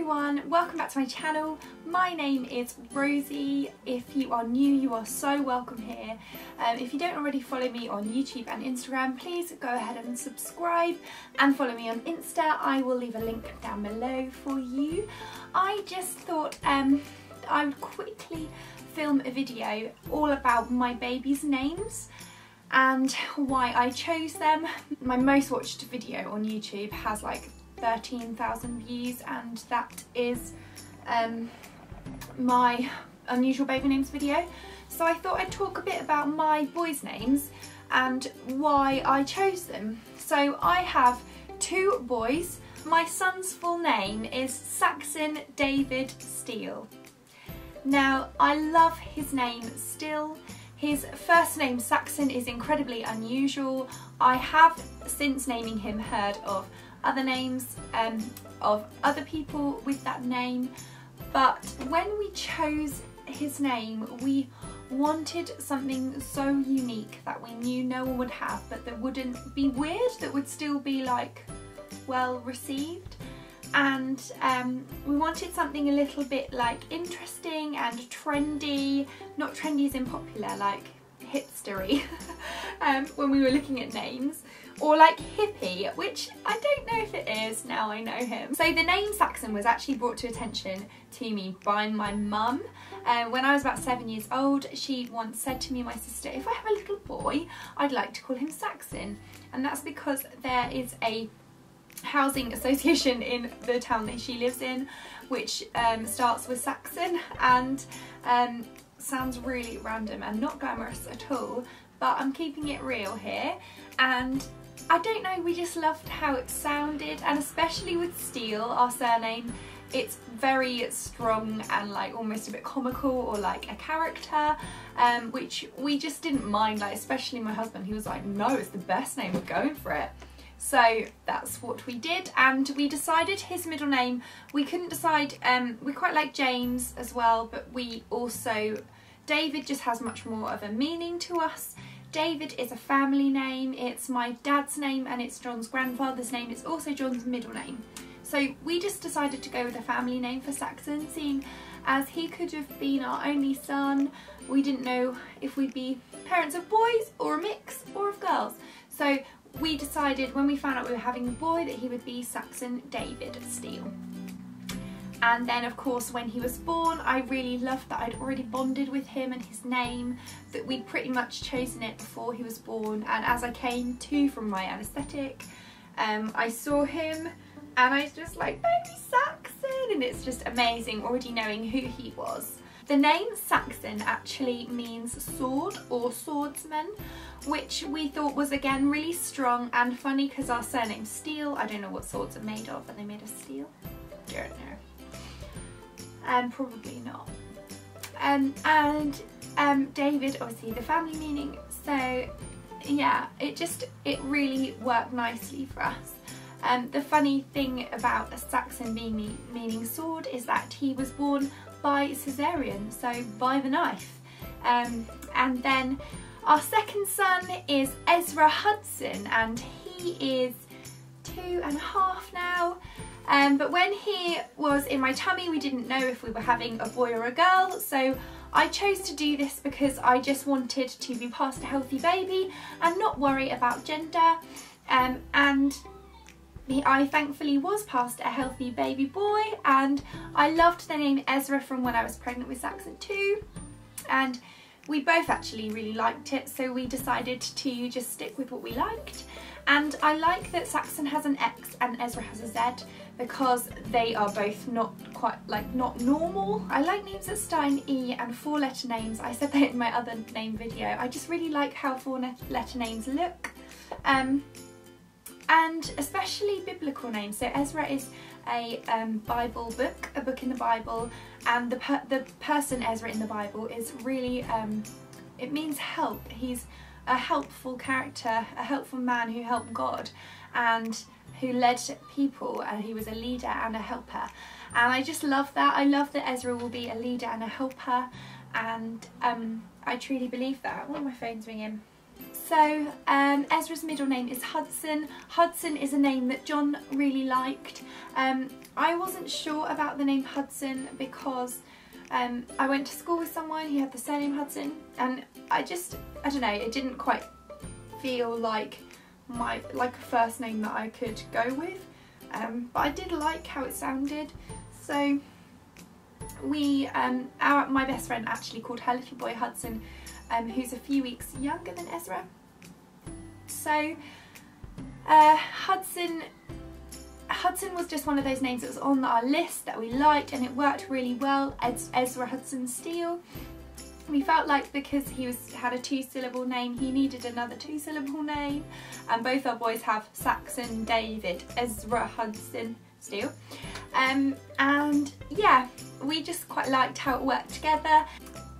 everyone, welcome back to my channel. My name is Rosie. If you are new, you are so welcome here. If you don't already follow me on YouTube and Instagram, please go ahead and subscribe and follow me on Insta. I will leave a link down below for you. I just thought I would quickly film a video all about my baby's names and why I chose them. My most watched video on YouTube has like 13,000 views, and that is my unusual baby names video. So I thought I'd talk a bit about my boys' names and why I chose them. So I have two boys. My son's full name is Saxon David Steele. Now I love his name still. His first name Saxon is incredibly unusual. I have since naming him heard of other names of other people with that name, but when we chose his name we wanted something so unique that we knew no one would have, but that wouldn't be weird, that would still be like well received. And we wanted something a little bit like interesting and trendy, not trendy as in popular, like hipstery when we were looking at names, or like hippie, which I don't know if it is now I know him. So the name Saxon was actually brought to attention to me by my mum. When I was about 7 years old, she once said to me and my sister, if I have a little boy, I'd like to call him Saxon. And that's because there is a housing association in the town that she lives in which starts with Saxon, and sounds really random and not glamorous at all, but I'm keeping it real here. And I don't know, we just loved how it sounded, and especially with Steele, our surname, it's very strong and like almost a bit comical or like a character, which we just didn't mind, like especially my husband, he was like, no, it's the best name, we're going for it. So that's what we did, and we decided his middle name, we couldn't decide, we quite like James as well, but we also, David just has much more of a meaning to us. David is a family name, it's my dad's name and it's John's grandfather's name, it's also John's middle name. So we just decided to go with a family name for Saxon, seeing as he could have been our only son. We didn't know if we'd be parents of boys or a mix or of girls. So we decided when we found out we were having a boy that he would be Saxon David Steele. And then of course when he was born, I really loved that I'd already bonded with him and his name, that we'd pretty much chosen it before he was born. And as I came to from my anaesthetic, I saw him and I was just like, baby Saxon, and it's just amazing already knowing who he was. The name Saxon actually means sword or swordsman, which we thought was again really strong and funny because our surname's Steele. I don't know what swords are made of. Are they made of steel? Don't know. Probably not. And David, obviously the family meaning. So yeah, it really worked nicely for us. The funny thing about a Saxon meaning sword is that he was born by cesarean, so by the knife. And then our second son is Ezra Hudson, and he is 2.5 now. But when he was in my tummy, we didn't know if we were having a boy or a girl, so I chose to do this because I just wanted to be past a healthy baby and not worry about gender. And I thankfully was past a healthy baby boy, and I loved the name Ezra from when I was pregnant with Saxon too, and we both actually really liked it, so we decided to just stick with what we liked. And I like that Saxon has an X and Ezra has a Z because they are both not quite, like, not normal. I like names that start in E and 4-letter names. I said that in my other name video. I just really like how 4-letter names look. And especially biblical names. So Ezra is a Bible book, a book in the Bible, and the person Ezra in the Bible is really, it means help. He's a helpful character, a helpful man who helped God and who led people, and he was a leader and a helper. And I just love that. I love that Ezra will be a leader and a helper, and I truly believe that. Oh, my phone's ringing. So Ezra's middle name is Hudson. Hudson is a name that John really liked. I wasn't sure about the name Hudson because I went to school with someone who had the surname Hudson, and I don't know, it didn't quite feel like a first name that I could go with, but I did like how it sounded. So my best friend actually called her little boy Hudson, who's a few weeks younger than Ezra. So Hudson was just one of those names that was on our list that we liked, and it worked really well. Ezra Hudson Steele. We felt like because he had a 2-syllable name, he needed another 2-syllable name, and both our boys have Saxon, David, Ezra Hudson Steele. And yeah, we just quite liked how it worked together.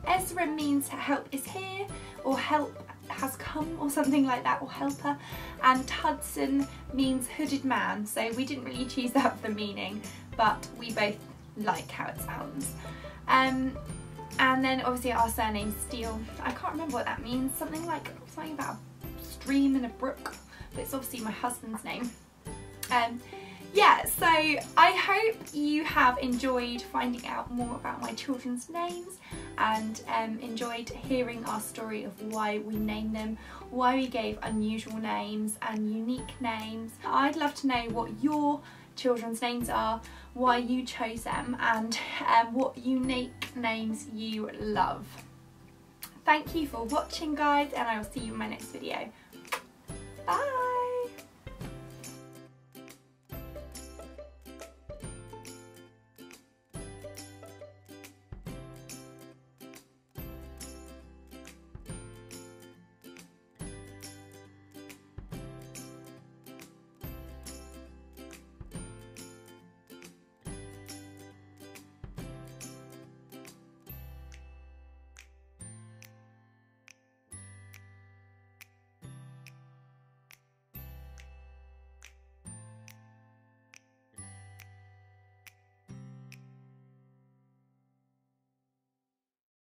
Ezra means help is here, or help has come, or something like that, or helper, and Hudson means hooded man, so we didn't really choose that for the meaning, but we both like how it sounds. And then obviously our surname Steele, I can't remember what that means, something about a stream and a brook, but it's obviously my husband's name. Yeah, so I hope you have enjoyed finding out more about my children's names, and enjoyed hearing our story of why we named them, why we gave unusual names and unique names. I'd love to know what your children's names are, why you chose them, and what unique names you love. Thank you for watching, guys, and I will see you in my next video. Bye!